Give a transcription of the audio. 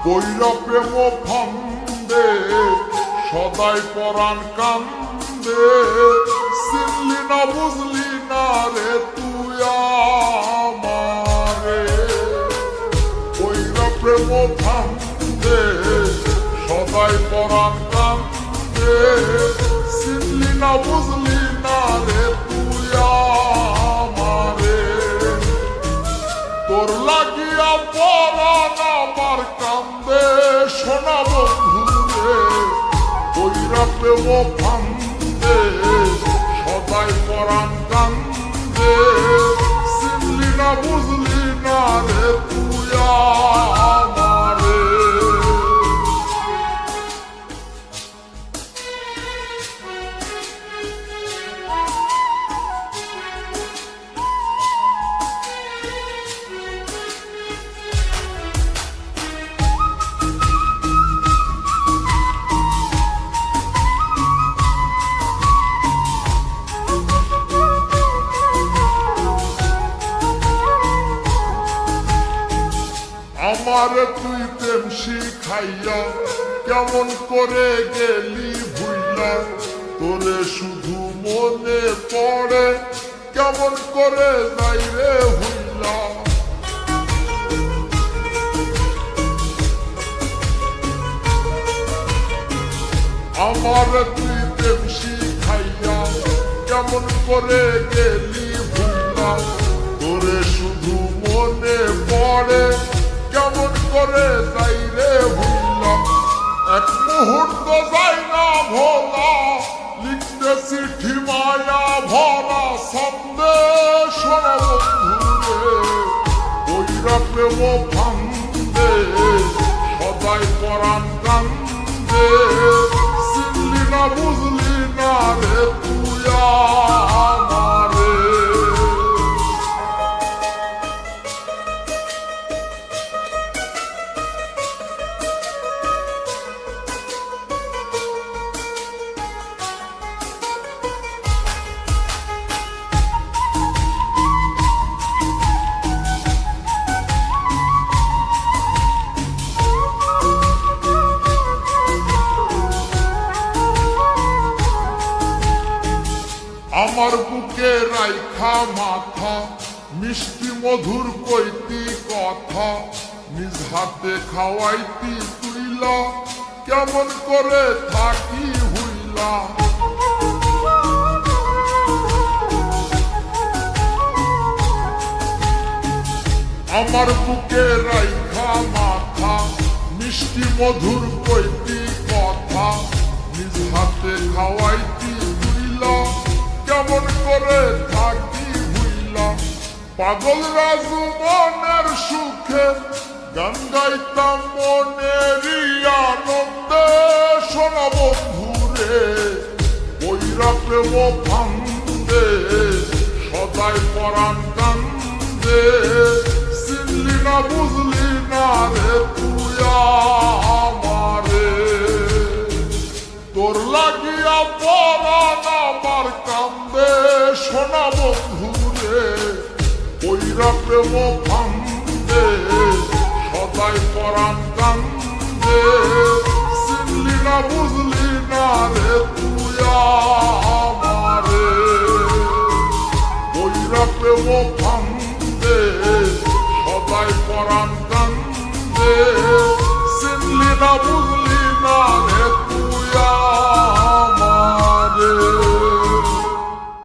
কইরা প্রেম ফান্দে সদাই পরাণ কান্দে, চিনলি না বুঝলি না রে তুই আমারে। কইরা প্রেম ফান্দে সদাই পরাণ কান্দে, চিনলি না বুঝলি না রে তুই আমারে। তোর লাগিয়া পরাণ আমার কান্দে সোনা বন্ধুরে, কইরা প্রেম ফান্দে সদাই পরাণ কান্দে, চিনলি না বুঝলি না রে তুই আমারে। আমারে তুই প্রেম শিখাইয়া কেমন করে গেলি ভুইলা, তোরে শুধু মনে পড়ে কেমন করে যাই রে ভুইলা। আমারে তুই প্রেম শিখাইয়া কেমন করে গেলি ভুইলা, তোরে শুধু মনে পড়ে কেমন করে যাই রে ভুইলা। এক মুহূর্ত যাই না ভোলা, লিখতে চিঠি মায়া ভরা সন্দেশ বন্ধুরে, কইরা প্রেম ফান্দে সদাই পরাণ কান্দে, চিনলি না বুঝলি না রে তুই আমারে। আমার বুকে রাইখা মাথা মিষ্টি মধুর কইতি কথা, নিজ হাতে খাওয়াইতি তুইলা কেমন করে থাকি হইলা। আমার বুকে রাইখা মাথা মিষ্টি মধুর কইতি কথা, নিজ হাতে খাওয়াইতি তুইলা কেমন করে থাকি ভুইলা। পাগল রাজু মনের সুখে গান গাইতাম মনেরই আনন্দে সোনা বন্ধুরে, কইরা প্রেম ফান্দে সদাই পরাণ কান্দে, চিনলি না বুঝলি না রে তুই আমারে। তোর লাগিয়া পরাণ আমার কান্দে সোনা বন্ধুরে, কইরা প্রেম ফান্দে সদাই পরাণ কান্দে, চিনলি না বুঝলি না রে তুই আমারে। কইরা প্রেম ফান্দে সদাই পরাণ কান্দে, চিনলি না বুঝলি